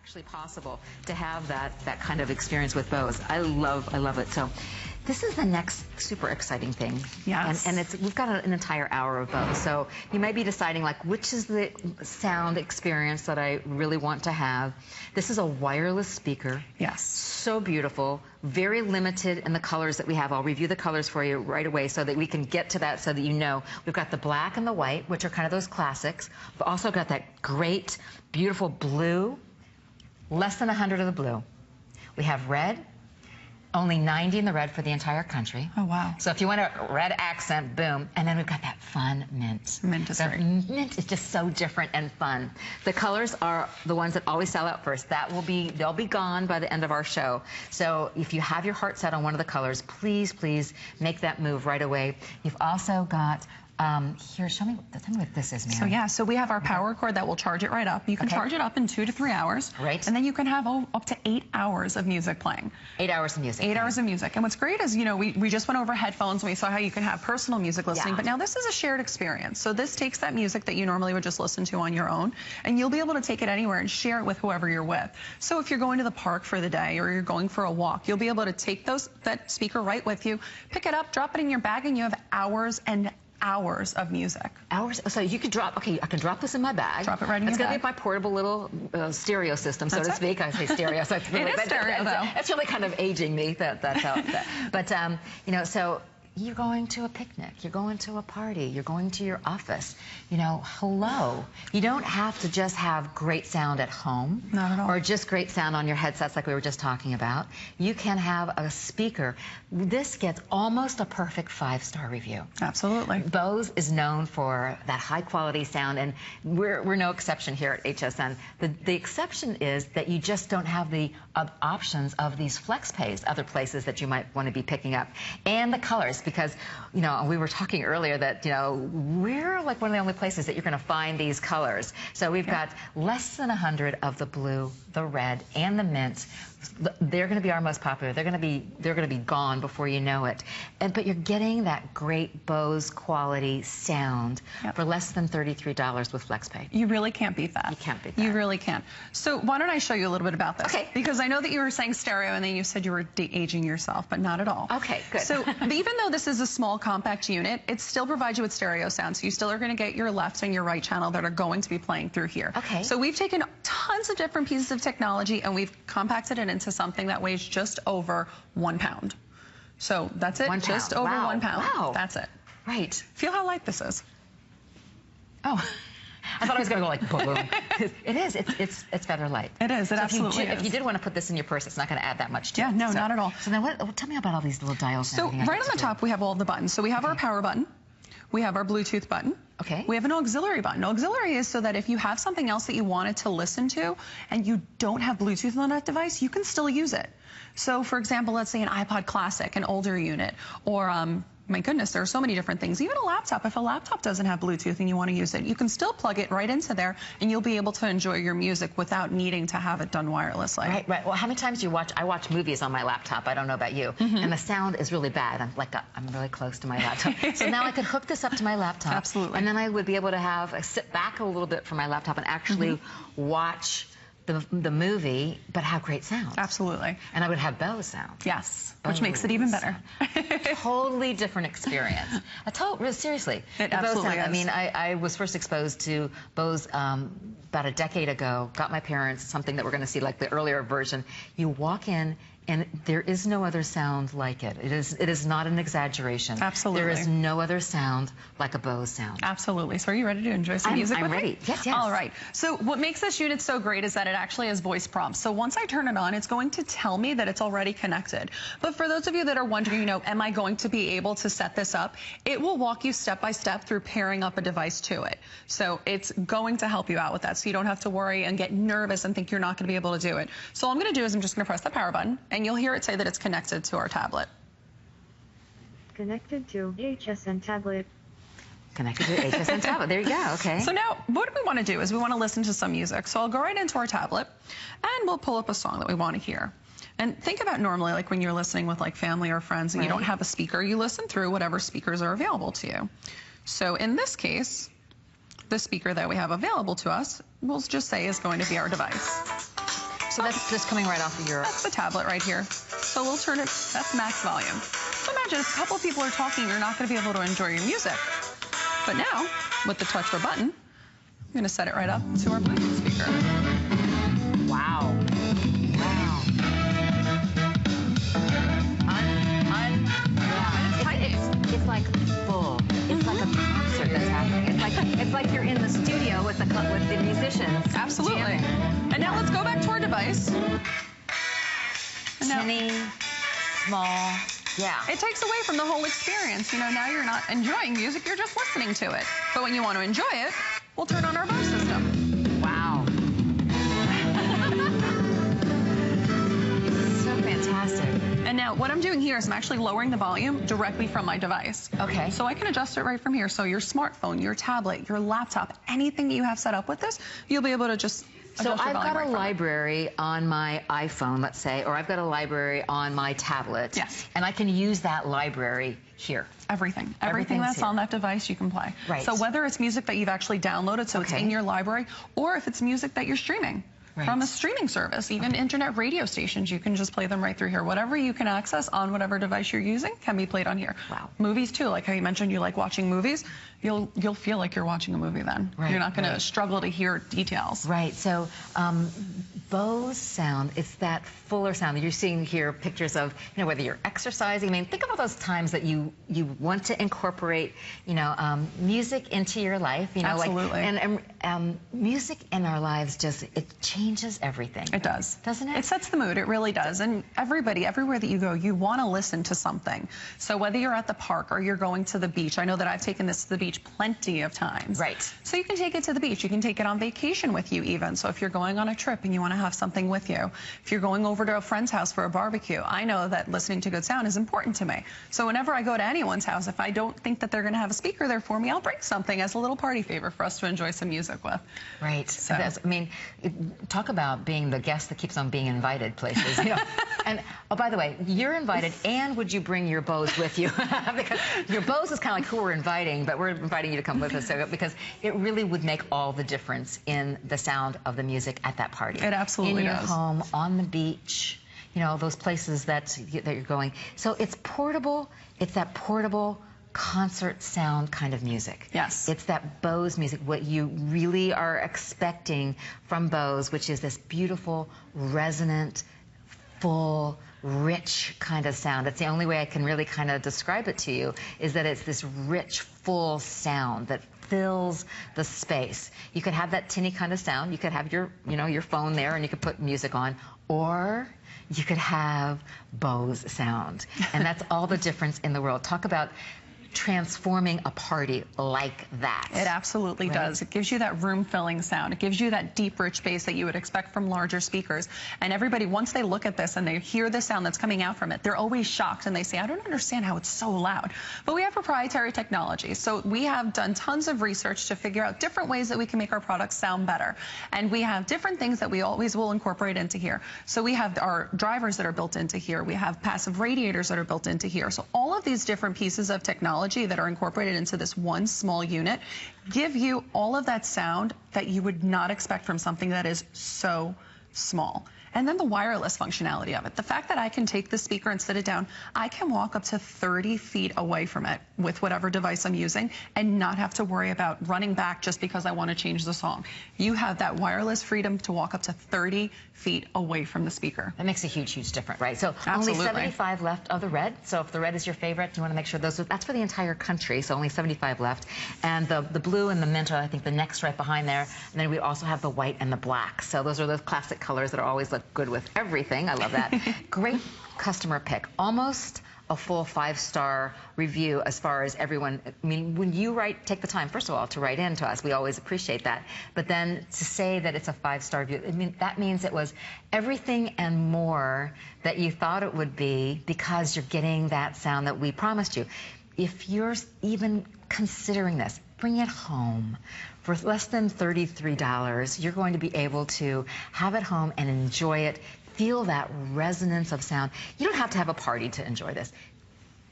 actually possible to have that kind of experience with Bose. I love it. So this is the next super exciting thing. Yes. And we've got an entire hour of Bose. So you may be deciding, like, which is the sound experience that I really want to have. This is a wireless speaker. Yes. So beautiful. Very limited in the colors that we have. I'll review the colors for you right away so that we can get to that, so that you know. We've got the black and the white, which are kind of those classics. We've also got that great, beautiful blue. Less than 100 of the blue. We have red. Only 90 in the red for the entire country. Oh, wow. So if you want a red accent, boom. And then we've got that fun mint. Mint is great. Mint is just so different and fun. The colors are the ones that always sell out first. They'll be gone by the end of our show. So if you have your heart set on one of the colors, please, please make that move right away. You've also got here, tell me what this is, Mary. So yeah, so we have our power cord that will charge it right up. You can charge it up in 2 to 3 hours. Right. And then you can have up to 8 hours of music playing. 8 hours of music. 8 hours of music. And what's great is, you know, we just went over headphones and we saw how you can have personal music listening, but now this is a shared experience. So this takes that music that you normally would just listen to on your own, and you'll be able to take it anywhere and share it with whoever you're with. So if you're going to the park for the day or you're going for a walk, you'll be able to take that speaker right with you, pick it up, drop it in your bag, and you have hours and hours of music. Hours? So you could drop, okay, I can drop this in my bag. Drop it right in your bag. It's going to be my portable little stereo system, so to speak. I say stereo, so it's really, it is stereo, though. That's really kind of aging me. That's how. But, you know, so you're going to a picnic, you're going to a party, you're going to your office. You know, hello. You don't have to just have great sound at home. Not at all. Or just great sound on your headsets like we were just talking about. You can have a speaker. This gets almost a perfect 5-star review. Absolutely. Bose is known for that high quality sound, and we're no exception here at HSN. The exception is that you just don't have the options of these flex pays, other places that you might want to be picking up, and the colors. Because, you know, we were talking earlier that, you know, we're like one of the only places that you're going to find these colors. So we've got less than 100 of the blue, the red, and the mint. They're going to be our most popular. They're going to be gone before you know it. But you're getting that great Bose quality sound for less than $33 with FlexPay. You really can't beat that. You can't beat that. You really can't. So why don't I show you a little bit about this? Okay. Because I know that you were saying stereo and then you said you were de-aging yourself, but not at all. Okay, good. So even though this is a small compact unit, it still provides you with stereo sound. So you still are going to get your left and your right channel that are going to be playing through here. Okay. So we've taken tons of different pieces of technology and we've compacted it into something that weighs just over 1 pound. So that's it. 1 pound. Just over 1 pound. Wow. That's it. Right. Feel how light this is. Oh. I thought I was going to go like boom. It is. It's feather light. It is. It absolutely is. If you did want to put this in your purse, it's not going to add that much to it. Yeah, no, not at all. So then tell me about all these little dials. So right on the top, we have all the buttons. So we have our power button. We have our Bluetooth button. Okay. We have an auxiliary button. Auxiliary is so that if you have something else that you wanted to listen to and you don't have Bluetooth on that device, you can still use it. So for example, let's say an iPod Classic, an older unit, or my goodness, there are so many different things. Even a laptop, if a laptop doesn't have Bluetooth and you want to use it, you can still plug it right into there and you'll be able to enjoy your music without needing to have it done wirelessly. Right, right. Well, how many times do you watch? I watch movies on my laptop. I don't know about you. And the sound is really bad. I'm really close to my laptop. So now I could hook this up to my laptop. Absolutely. And then I would be able to sit back a little bit from my laptop and actually watch the movie, but have great sound. Absolutely. And I would have Bose sound. Yes, which makes it even better. Totally different experience. Seriously. It absolutely is. I mean, I was first exposed to Bose about a decade ago. Got my parents something that we're going to see, like the earlier version. You walk in, and there is no other sound like it. It is not an exaggeration. Absolutely. There is no other sound like a Bose sound. Absolutely. So are you ready to enjoy some music with me? I'm ready. Yes, yes. All right. So what makes this unit so great is that it actually has voice prompts. So once I turn it on, it's going to tell me that it's already connected. But for those of you that are wondering, you know, am I going to be able to set this up? It will walk you step by step through pairing up a device to it. So it's going to help you out with that. So you don't have to worry and get nervous and think you're not going to be able to do it. So all I'm going to do is I'm just going to press the power button, and you'll hear it say that it's connected to our tablet. Connected to HSN tablet. Connected to HSN tablet. There you go. Okay. So now what we want to do is we want to listen to some music. So I'll go right into our tablet and we'll pull up a song that we want to hear. And think about normally like when you're listening with like family or friends and you don't have a speaker, you listen through whatever speakers are available to you. So in this case, the speaker that we have available to us, we'll just say is going to be our device. So that's just coming right off of your... That's the tablet right here. So we'll turn it, that's max volume. So imagine if a couple of people are talking, you're not going to be able to enjoy your music. But now, with the touch of a button, I'm going to set it right up to our Bluetooth speaker. Wow. Wow. It's like full. It's like a concert that's happening. It's like you're in the studio with the musicians. Absolutely. Jamming. And now let's go back to our device. Tinny, small. Yeah. It takes away from the whole experience. You know, now you're not enjoying music, you're just listening to it. But when you want to enjoy it, we'll turn on our Bose system. Wow. So fantastic. And now what I'm doing here is I'm actually lowering the volume directly from my device. Okay. So I can adjust it right from here. So your smartphone, your tablet, your laptop, anything that you have set up with this, you'll be able to just So I've got a library on my iPhone, let's say, or I've got a library on my tablet. Yes. And I can use that library here. Everything Everything's that's here. on that device you can play. Right. So whether it's music that you've actually downloaded, so it's in your library, or if it's music that you're streaming. Right. From a streaming service, even internet radio stations, you can just play them right through here. Whatever you can access on whatever device you're using can be played on here. Wow. Movies too, like how you mentioned you like watching movies, you'll feel like you're watching a movie then. Right, you're not going to struggle to hear details. Right. So Bose sound, it's that fuller sound that you're seeing here, pictures of, you know, whether you're exercising. I mean, think about those times that you want to incorporate, you know, music into your life. You know, Absolutely. Like, and music in our lives just, it changes everything. It does. Doesn't it? It sets the mood. It really does. And everybody, everywhere that you go, you want to listen to something. So whether you're at the park or you're going to the beach, I know that I've taken this to the beach plenty of times. Right. So you can take it to the beach. You can take it on vacation with you even. So if you're going on a trip and you want to have something with you, if you're going over to a friend's house for a barbecue, I know that listening to good sound is important to me. So whenever I go to anyone's house, if I don't think that they're going to have a speaker there for me, I'll bring something as a little party favor for us to enjoy some music with. Right. So. I mean, talk about being the guest that keeps on being invited places. You know? And, oh, by the way, you're invited, and would you bring your Bose with you? Because your Bose is kind of like who we're inviting, but we're inviting you to come with us, so, because it really would make all the difference in the sound of the music at that party. It absolutely does. In your does. home, on the beach, you know, those places that you're going. So it's portable. It's that portable concert sound kind of music. Yes. It's that Bose music, what you really are expecting from Bose, which is this beautiful, resonant, full, rich kind of sound. That's the only way I can really kind of describe it to you, is that it's this rich, full sound that fills the space. You could have that tinny kind of sound. You could have your, you know, your phone there, and you could put music on, or you could have Bose sound. And that's all the difference in the world. Talk about transforming a party like that. It absolutely does. It gives you that room-filling sound. It gives you that deep, rich bass that you would expect from larger speakers. And everybody, once they look at this and they hear the sound that's coming out from it, they're always shocked and they say, I don't understand how it's so loud. But we have proprietary technology. So we have done tons of research to figure out different ways that we can make our products sound better. And we have different things that we always will incorporate into here. So we have our drivers that are built into here. We have passive radiators that are built into here. So all of these different pieces of technology that are incorporated into this one small unit give you all of that sound that you would not expect from something that is so small. And then the wireless functionality of it. The fact that I can take the speaker and sit it down, I can walk up to 30 feet away from it with whatever device I'm using and not have to worry about running back just because I want to change the song. You have that wireless freedom to walk up to 30 feet away from the speaker. That makes a huge, huge difference, right? So Absolutely. only 75 left of the red. So if the red is your favorite, you want to make sure that's for the entire country. So only 75 left. And the blue and the mint are, I think, the next right behind there. And then we also have the white and the black. So those are those classic colors that are always look good with everything. I love that. Great customer pick. Almost a full 5-star review as far as everyone. I mean, when you take the time, first of all, to write in to us, we always appreciate that. But then to say that it's a 5-star review, I mean, that means it was everything and more that you thought it would be, because you're getting that sound that we promised you. If you're even considering this, bring it home. For less than $33, you're going to be able to have it home and enjoy it, feel that resonance of sound. You don't have to have a party to enjoy this.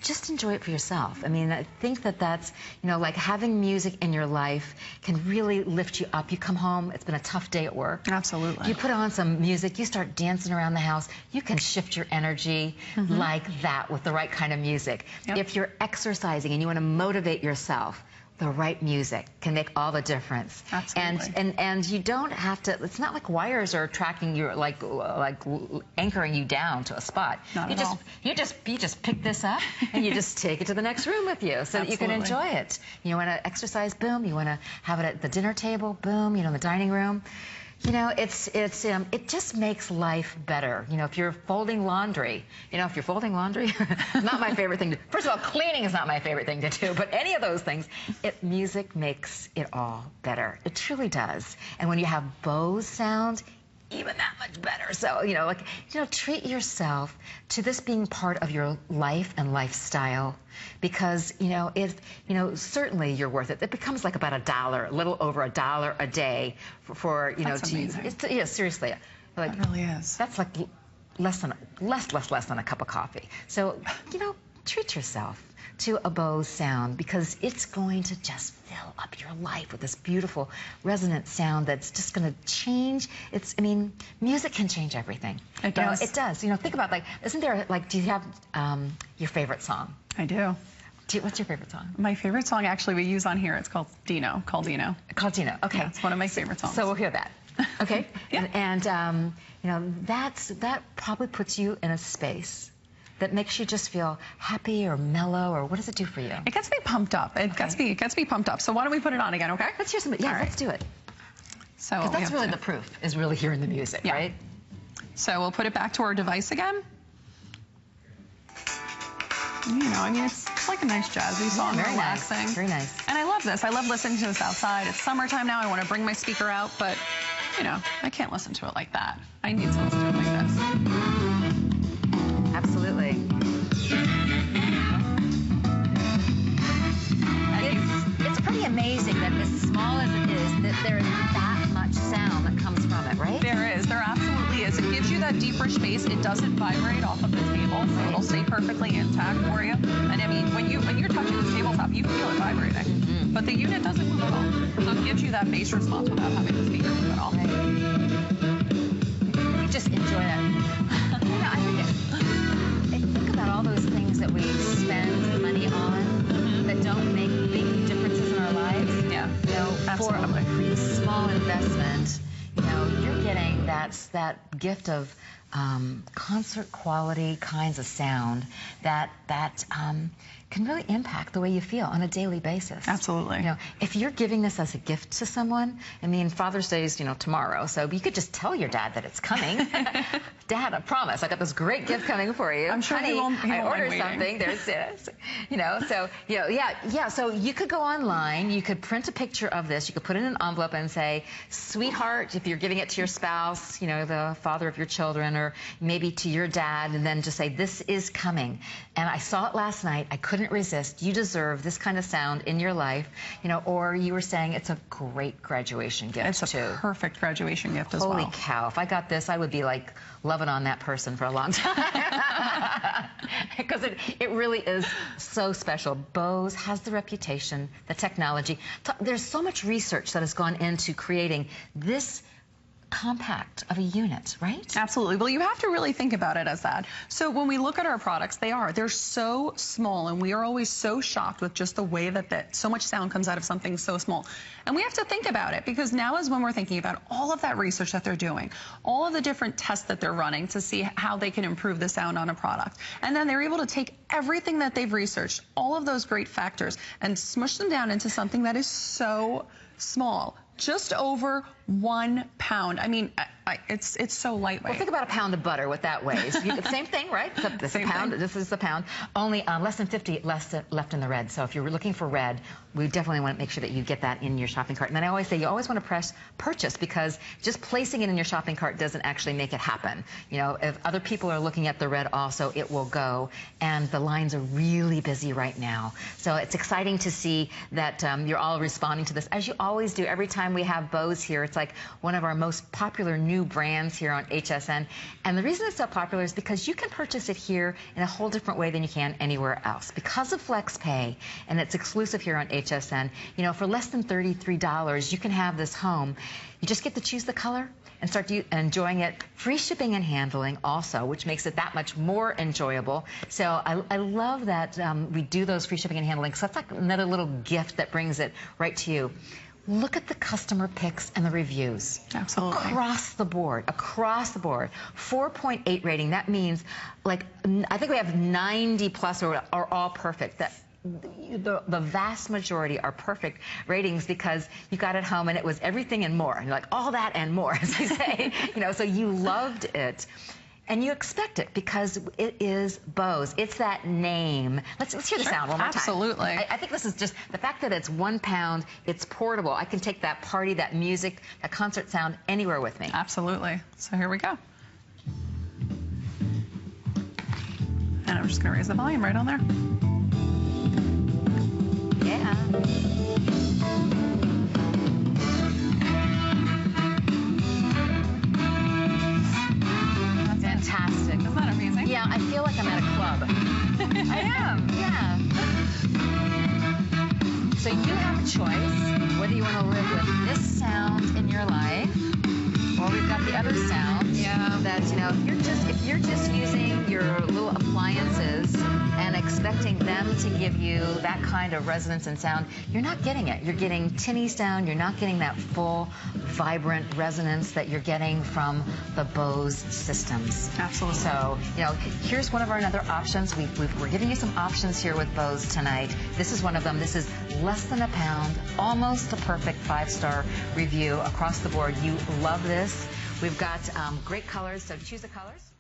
just enjoy it for yourself. I mean, I think that that's, you know, like having music in your life can really lift you up. You come home, it's been a tough day at work. Absolutely. You put on some music, you start dancing around the house, you can shift your energy like that with the right kind of music. Yep. If you're exercising and you want to motivate yourself, the right music can make all the difference. Absolutely. And you don't have to, it's not like wires are tracking you, like anchoring you down to a spot. Not at all. You just pick this up and you just take it to the next room with you so that you can enjoy it. You want to exercise, boom. You want to have it at the dinner table, boom. You know, in the dining room. You know, it just makes life better. You know, if you're folding laundry, not my favorite thing to, first of all, cleaning is not my favorite thing to do, but any of those things, music makes it all better. It truly does. And when you have Bose sound, even that much better. So, treat yourself to this being part of your life and lifestyle, because, certainly you're worth it. It becomes like about $1, a little over $1 a day for That's amazing. Seriously. Like, it really is. That's like less than a cup of coffee. So, treat yourself to a Bose sound, because it's going to just fill up your life with this beautiful resonant sound that's just going to change. Music can change everything. It does. It does. Think about, isn't there, do you have your favorite song? I do. What's your favorite song? My favorite song, actually, we use on here. It's called Dino. Called Dino. Okay. Yeah, it's one of my favorite songs. So we'll hear that. Okay. Yeah. That probably puts you in a space that makes you just feel happy or mellow, or what does it do for you? It gets me pumped up. It gets me pumped up. So why don't we put it on again, okay? Let's hear some. Yeah, right. Let's do it. So because that's really the proof, is really hearing the music, right? So we'll put it back to our device again. It's like a nice jazzy song, relaxing. Nice. Very nice. And I love this. I love listening to this outside. It's summertime now. I want to bring my speaker out, but I can't listen to it like that. I need to listen to it like this. Absolutely. It's pretty amazing that as small as it is, that there is that much sound that comes from it, right? There is. There absolutely is. It gives you that deep, rich bass. It doesn't vibrate off of the table, so it'll stay perfectly intact for you. And when you're touching this tabletop, you feel it vibrating. But the unit doesn't move at all. So it gives you that bass response without having the speaker move at all. You just enjoy that. I think about all those things that we spend money on that don't make big differences in our lives. Yeah. For a pretty small investment, you're getting that gift of concert quality kinds of sound that can really impact the way you feel on a daily basis. Absolutely. If you're giving this as a gift to someone, Father's Day is, tomorrow, so you could just tell your dad that it's coming. Dad, I promise, I got this great gift coming for you. I'm sure Honey, he won't I ordered something. There's this. So So you could go online, you could print a picture of this, you could put it in an envelope and say, sweetheart, if you're giving it to your spouse, the father of your children, or maybe to your dad, and then just say, this is coming. And I saw it last night. I couldn't resist. You deserve this kind of sound in your life. Or you were saying it's a great graduation gift, It's a perfect graduation gift as well. Holy cow. If I got this, I would be like loving on that person for a long time. Because it really is so special. Bose has the reputation, the technology. There's so much research that has gone into creating this compact of a unit, right? Absolutely. Well, you have to really think about it as that. So when we look at our products, they're so small, and we are always so shocked with just the way that so much sound comes out of something so small. And we have to think about it, because now is when we're thinking about all of that research that they're doing, all of the different tests that they're running to see how they can improve the sound on a product. And then they're able to take everything that they've researched, all of those great factors, and smush them down into something that is so small. Just over 1 pound. It's so lightweight. Well, think about a pound of butter, what that weighs. Same thing, right? This is a pound. Only less than 50 left in the red. So if you're looking for red, we definitely want to make sure that you get that in your shopping cart. And then I always say you always want to press purchase, because just placing it in your shopping cart doesn't actually make it happen. If other people are looking at the red also, it will go. And the lines are really busy right now. So it's exciting to see that you're all responding to this, as you always do. Every time we have Bose here, it's like one of our most popular new new brands here on HSN. And the reason it's so popular is because you can purchase it here in a whole different way than you can anywhere else. Because of FlexPay, and it's exclusive here on HSN, you know, for less than $33, you can have this home. You just get to choose the color and start enjoying it. Free shipping and handling also, which makes it that much more enjoyable. So I love that we do those free shipping and handling, because that's like another little gift that brings it right to you. Look at the customer picks and the reviews. Absolutely. Across the board, 4.8 rating. That means, like, I think we have 90 plus are all perfect. The vast majority are perfect ratings because you got it home and it was everything and more. And you're like, all that and more, as I say. You know, so you loved it. And you expect it because it is Bose. It's that name. Let's hear the sound one more time. Absolutely. I think this is just the fact that it's 1 pound, it's portable. I can take that party, that music, that concert sound anywhere with me. Absolutely. So here we go. And I'm just going to raise the volume right on there. Yeah. Fantastic. Isn't that amazing? Yeah, I feel like I'm at a club. I am. Yeah. So you have a choice whether you want to live with this sound in your life, or we've got the other sound. Yeah. That, you know, if you're just using your little appliances and expecting them to give you that kind of resonance and sound, you're not getting it. You're getting tinny sound. You're not getting that full, vibrant resonance that you're getting from the Bose systems. Absolutely. So, you know, here's one of our other options. We're giving you some options here with Bose tonight. This is one of them. This is less than a pound, almost a perfect 5-star review across the board. You love this. We've got great colors, so choose the colors.